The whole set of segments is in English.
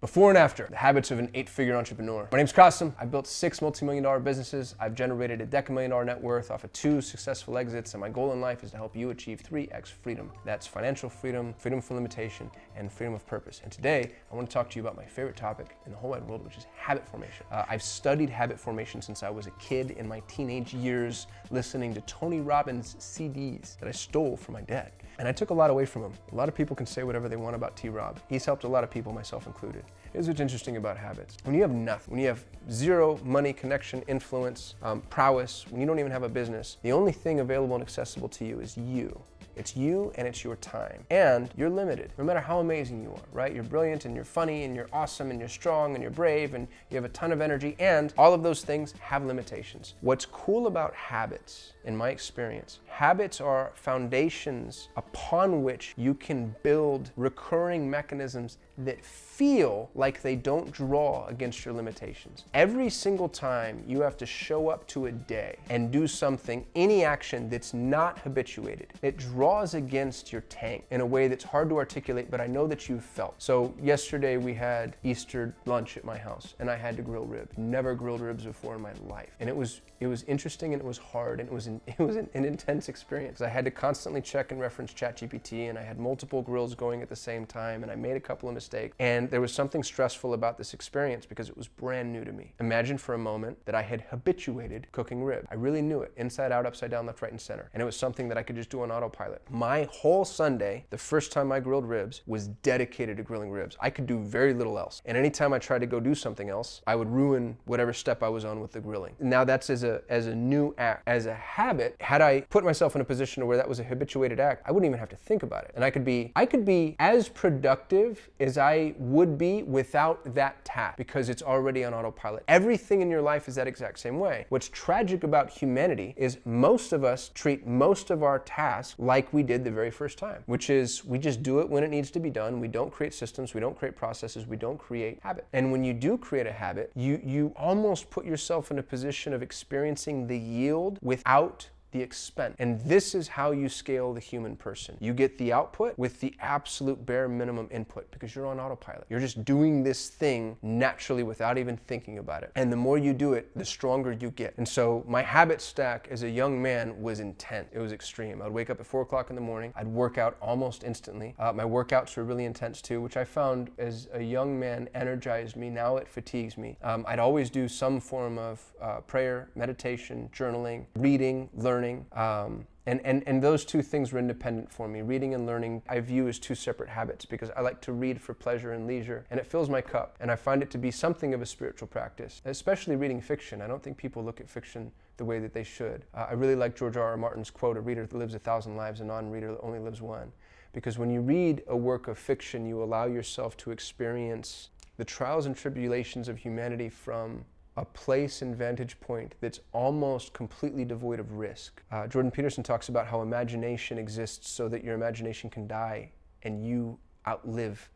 Before and after, the habits of an 8-figure entrepreneur. My name's Kasim. I've built 6 multi-million-dollar businesses. I've generated a $10,000,000 net worth off of 2 successful exits, and my goal in life is to help you achieve 3x freedom. That's financial freedom, freedom from limitation, and freedom of purpose. And today, I want to talk to you about my favorite topic in the whole wide world, which is habit formation. I've studied habit formation since I was a kid in my teenage years, listening to Tony Robbins' CDs that I stole from my dad. And I took a lot away from him. A lot of people can say whatever they want about T-Rob. He's helped a lot of people, myself included. Here's what's interesting about habits. When you have nothing, when you have zero money, connection, influence, prowess, when you don't even have a business, the only thing available and accessible to you is you. It's you and it's your time. And you're limited, no matter how amazing you are, right? You're brilliant and you're funny and you're awesome and you're strong and you're brave and you have a ton of energy, and all of those things have limitations. What's cool about habits, in my experience, habits are foundations upon which you can build recurring mechanisms that feel like they don't draw against your limitations. Every single time you have to show up to a day and do something, any action that's not habituated, it draws against your tank in a way that's hard to articulate, but I know that you've felt. So yesterday we had Easter lunch at my house and I had to grill ribs. Never grilled ribs before in my life. And it was interesting and it was hard and it was an intense experience. I had to constantly check and reference ChatGPT, and I had multiple grills going at the same time, and I made a couple of mistakes. And there was something stressful about this experience because it was brand new to me. Imagine for a moment that I had habituated cooking ribs. I really knew it, inside out, upside down, left, right, and center. And it was something that I could just do on autopilot. My whole Sunday, the first time I grilled ribs, was dedicated to grilling ribs. I could do very little else. And anytime I tried to go do something else, I would ruin whatever step I was on with the grilling. Now that's as a new act. As a habit, had I put myself in a position where that was a habituated act, I wouldn't even have to think about it. And I could be as productive as I would be without that task because it's already on autopilot. Everything in your life is that exact same way. What's tragic about humanity is most of us treat most of our tasks like we did the very first time, which is we just do it when it needs to be done. We don't create systems, we don't create processes, we don't create habit. And when you do create a habit, you almost put yourself in a position of experiencing the yield without the expense. And this is how you scale the human person. You get the output with the absolute bare minimum input because you're on autopilot. You're just doing this thing naturally without even thinking about it. And the more you do it, the stronger you get. And so my habit stack as a young man was intense. It was extreme. I'd wake up at 4 o'clock in the morning. I'd work out almost instantly. My workouts were really intense too, which I found as a young man energized me. Now it fatigues me. I'd always do some form of prayer, meditation, journaling, reading, learning. And those two things were independent for me. Reading and learning I view as 2 separate habits because I like to read for pleasure and leisure, and it fills my cup. And I find it to be something of a spiritual practice, especially reading fiction. I don't think people look at fiction the way that they should. I really like George R.R. Martin's quote, "A reader that lives 1,000 lives, a non-reader that only lives one." Because when you read a work of fiction, you allow yourself to experience the trials and tribulations of humanity from a place and vantage point that's almost completely devoid of risk. Jordan Peterson talks about how imagination exists so that your imagination can die and you outlive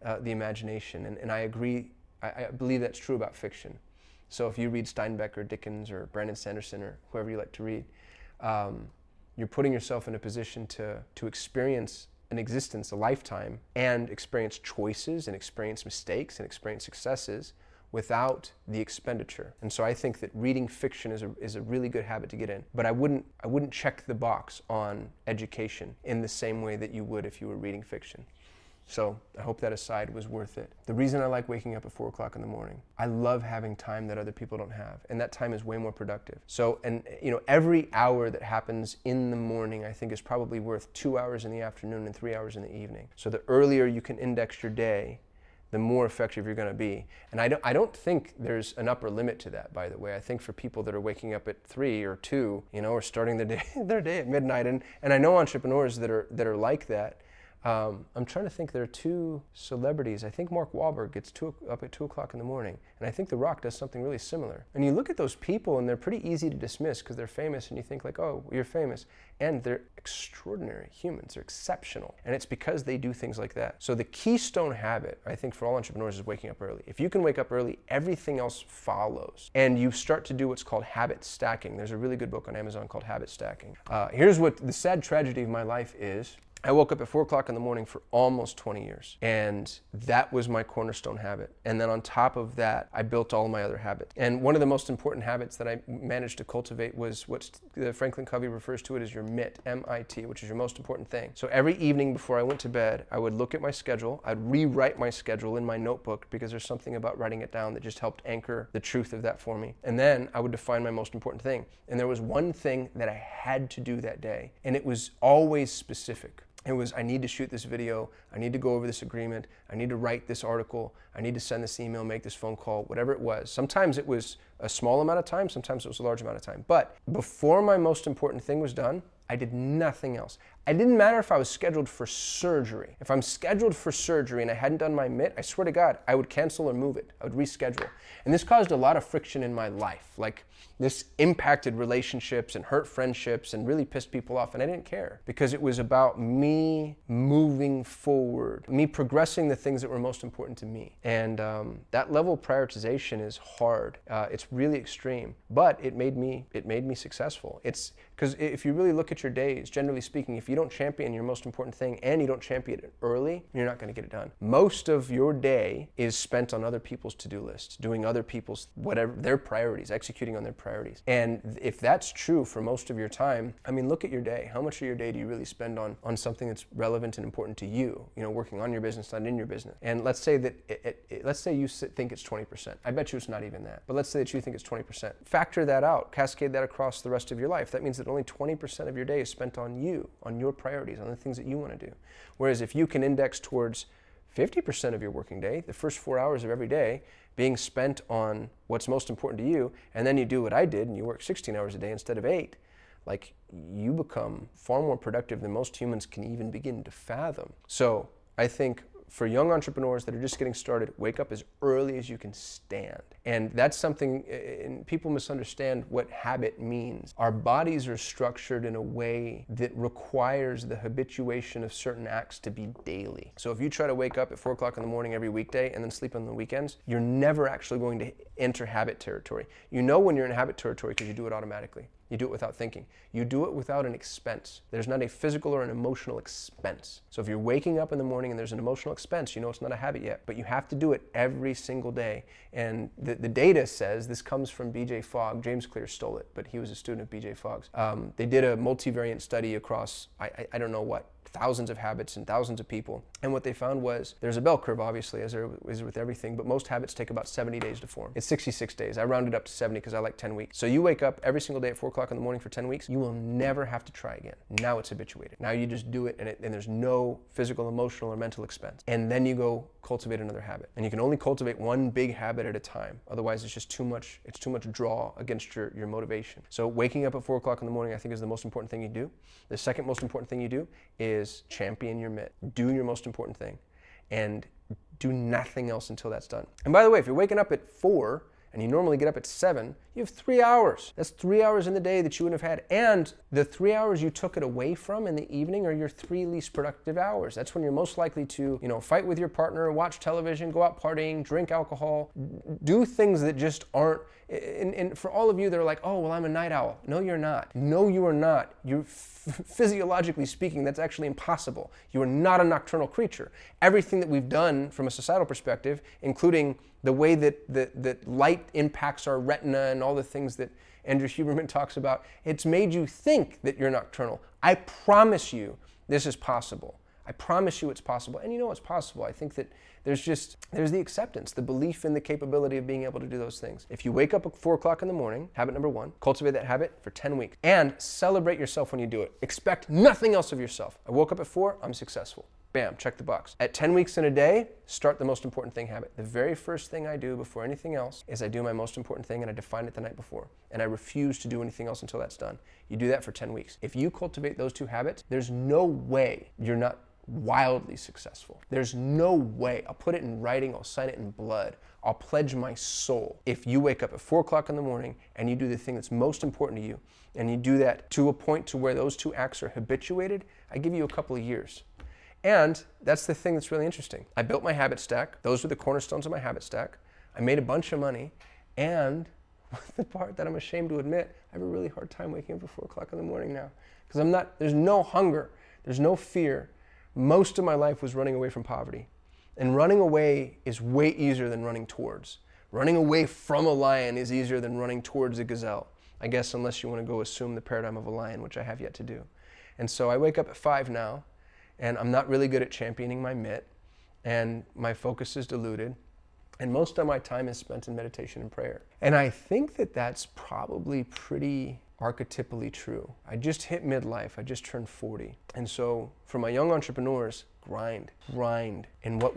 the imagination. And I agree, I believe that's true about fiction. So if you read Steinbeck or Dickens or Brandon Sanderson or whoever you like to read, you're putting yourself in a position to experience an existence, a lifetime, and experience choices and experience mistakes and experience successes without the expenditure. And so I think that reading fiction is a really good habit to get in. But I wouldn't check the box on education in the same way that you would if you were reading fiction. So I hope that aside was worth it. The reason I like waking up at 4 o'clock in the morning, I love having time that other people don't have. And that time is way more productive. So, and every hour that happens in the morning, I think is probably worth 2 hours in the afternoon and 3 hours in the evening. So the earlier you can index your day, the more effective you're going to be. And I don't think there's an upper limit to that, by the way. I think for people that are waking up at 3 or 2, or starting their day at midnight, and I know entrepreneurs that are like that. I'm trying to think, there are 2 celebrities. I think Mark Wahlberg gets up at 2 o'clock in the morning, and I think The Rock does something really similar. And you look at those people, and they're pretty easy to dismiss because they're famous, and you think like, oh, you're famous. And they're extraordinary humans. They're exceptional. And it's because they do things like that. So the keystone habit, I think, for all entrepreneurs is waking up early. If you can wake up early, everything else follows. And you start to do what's called habit stacking. There's a really good book on Amazon called Habit Stacking. Here's what the sad tragedy of my life is. I woke up at 4 o'clock in the morning for almost 20 years. And that was my cornerstone habit. And then on top of that, I built all my other habits. And one of the most important habits that I managed to cultivate was what Franklin Covey refers to it as your MIT, M-I-T, which is your most important thing. So every evening before I went to bed, I would look at my schedule. I'd rewrite my schedule in my notebook because there's something about writing it down that just helped anchor the truth of that for me. And then I would define my most important thing. And there was one thing that I had to do that day, and it was always specific. It was, I need to shoot this video, I need to go over this agreement, I need to write this article, I need to send this email, make this phone call, whatever it was. Sometimes it was a small amount of time, sometimes it was a large amount of time. But before my most important thing was done, I did nothing else. It didn't matter if I was scheduled for surgery. If I'm scheduled for surgery and I hadn't done my MIT, I swear to God, I would cancel or move it. I would reschedule. And this caused a lot of friction in my life. Like, this impacted relationships and hurt friendships and really pissed people off, and I didn't care because it was about me moving forward, me progressing the things that were most important to me. And that level of prioritization is hard. It's really extreme, but it made me successful. It's because if you really look at your days, generally speaking, if you don't champion your most important thing and you don't champion it early, you're not going to get it done. Most of your day is spent on other people's to-do lists, doing other people's whatever their priorities, executing on their priorities. And if that's true for most of your time, I mean, look at your day. How much of your day do you really spend on something that's relevant and important to you? You know, working on your business, not in your business. And let's say that let's say you think it's 20%. I bet you it's not even that. But let's say that you think it's 20%. Factor that out. Cascade that across the rest of your life. That means that only 20% of your day is spent on you, on your priorities, on the things that you want to do. Whereas if you can index towards 50% of your working day, the first 4 hours of every day, being spent on what's most important to you, and then you do what I did and you work 16 hours a day instead of 8, like, you become far more productive than most humans can even begin to fathom. So I think for young entrepreneurs that are just getting started, wake up as early as you can stand. And that's something, and people misunderstand what habit means. Our bodies are structured in a way that requires the habituation of certain acts to be daily. So if you try to wake up at 4 o'clock in the morning every weekday and then sleep on the weekends, you're never actually going to enter habit territory. You know when you're in habit territory because you do it automatically. You do it without thinking. You do it without an expense. There's not a physical or an emotional expense. So if you're waking up in the morning and there's an emotional expense, you know it's not a habit yet, but you have to do it every single day. And the data says, this comes from BJ Fogg. James Clear stole it, but he was a student of BJ Fogg's. They did a multivariate study across, I don't know what, thousands of habits and thousands of people. And what they found was, there's a bell curve, obviously, as there is with everything, but most habits take about 70 days to form. It's 66 days. I rounded up to 70 because I like 10 weeks. So you wake up every single day at 4 o'clock in the morning for 10 weeks, you will never have to try again. Now it's habituated. Now you just do it, and there's no physical, emotional, or mental expense. And then you go cultivate another habit. And you can only cultivate one big habit at a time. Otherwise, it's just too much draw against your motivation. So waking up at 4 o'clock in the morning, I think, is the most important thing you do. The second most important thing you do is champion your MIT. Do your most important thing. And do nothing else until that's done. And by the way, if you're waking up at 4 and you normally get up at 7, you have 3 hours. That's 3 hours in the day that you wouldn't have had. And the 3 hours you took it away from in the evening are your 3 least productive hours. That's when you're most likely to, fight with your partner, watch television, go out partying, drink alcohol, do things that just aren't. And for all of you that are like, oh, well, I'm a night owl. No, you're not. No, you are not. You're physiologically speaking, that's actually impossible. You are not a nocturnal creature. Everything that we've done from a societal perspective, including the way that light impacts our retina and all the things that Andrew Huberman talks about, it's made you think that you're nocturnal. I promise you this is possible. I promise you it's possible. And you know it's possible. I think that there's the acceptance, the belief in the capability of being able to do those things. If you wake up at 4 o'clock in the morning, habit number 1, cultivate that habit for 10 weeks and celebrate yourself when you do it. Expect nothing else of yourself. I woke up at 4, I'm successful. Bam, check the box. At 10 weeks in a day, start the most important thing habit. The very first thing I do before anything else is I do my most important thing and I define it the night before. And I refuse to do anything else until that's done. You do that for 10 weeks. If you cultivate those 2 habits, there's no way you're not wildly successful. There's no way. I'll put it in writing, I'll sign it in blood, I'll pledge my soul. If you wake up at 4 o'clock in the morning and you do the thing that's most important to you, and you do that to a point to where those 2 acts are habituated, I give you a couple of years. And that's the thing that's really interesting. I built my habit stack. Those were the cornerstones of my habit stack. I made a bunch of money. And the part that I'm ashamed to admit, I have a really hard time waking up at 4 o'clock in the morning now. Because there's no hunger. There's no fear. Most of my life was running away from poverty. And running away is way easier than running towards. Running away from a lion is easier than running towards a gazelle. I guess unless you want to go assume the paradigm of a lion, which I have yet to do. And so I wake up at 5 now, and I'm not really good at championing my mitt, and my focus is diluted. And most of my time is spent in meditation and prayer. And I think that that's probably pretty archetypally true. I just hit midlife. I just turned 40. And so for my young entrepreneurs, grind. And what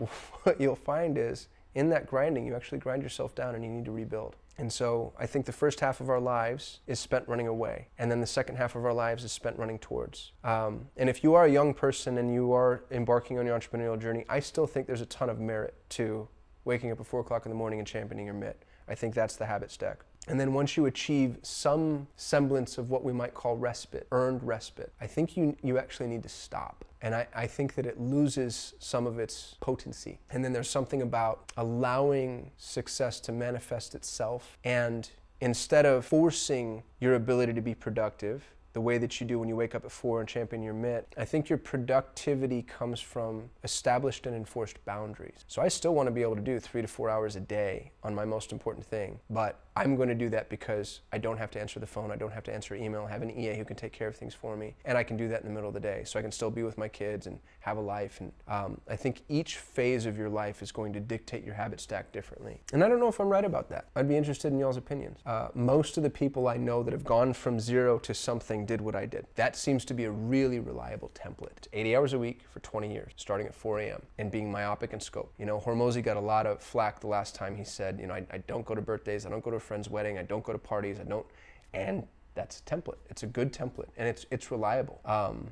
you'll find is in that grinding, you actually grind yourself down and you need to rebuild. And so I think the first half of our lives is spent running away. And then the second half of our lives is spent running towards. And if you are a young person and you are embarking on your entrepreneurial journey, I still think there's a ton of merit to waking up at 4 o'clock in the morning and championing your mitt. I think that's the habit stack. And then once you achieve some semblance of what we might call respite, earned respite, I think you actually need to stop. And I think that it loses some of its potency. And then there's something about allowing success to manifest itself. And instead of forcing your ability to be productive, the way that you do when you wake up at 4 and champion your mitt, I think your productivity comes from established and enforced boundaries. So I still want to be able to do 3 to 4 hours a day on my most important thing, but I'm going to do that because I don't have to answer the phone, I don't have to answer email, I have an EA who can take care of things for me, and I can do that in the middle of the day, so I can still be with my kids and have a life. And I think each phase of your life is going to dictate your habit stack differently. And I don't know if I'm right about that. I'd be interested in y'all's opinions. Most of the people I know that have gone from 0 to something did what I did. That seems to be a really reliable template. It's 80 hours a week for 20 years, starting at 4 a.m. and being myopic in scope. You know, Hormozi got a lot of flack the last time he said, you know, I don't go to birthdays, I don't go to a friend's wedding, I don't go to parties, and that's a template. It's a good template, and it's reliable.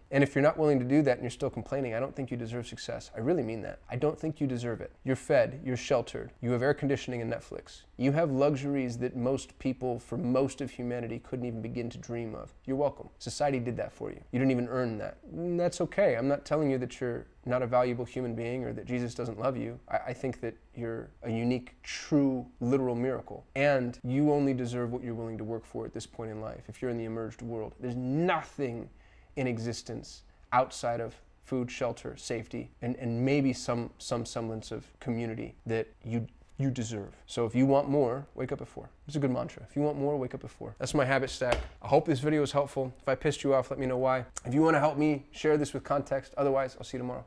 And if you're not willing to do that and you're still complaining, I don't think you deserve success. I really mean that. I don't think you deserve it. You're fed, you're sheltered, you have air conditioning and Netflix. You have luxuries that most people, for most of humanity, couldn't even begin to dream of. You're welcome. Society did that for you. You didn't even earn that. And that's okay. I'm not telling you that you're not a valuable human being or that Jesus doesn't love you. I think that you're a unique, true, literal miracle. And you only deserve what you're willing to work for at this point in life. If you're in the emerged world, there's nothing in existence outside of food, shelter, safety, and maybe some semblance of community that you deserve. So if you want more, wake up at 4. It's a good mantra. If you want more, wake up at 4. That's my habit stack. I hope this video was helpful. If I pissed you off, let me know why. If you want to help me, share this with context. Otherwise, I'll see you tomorrow.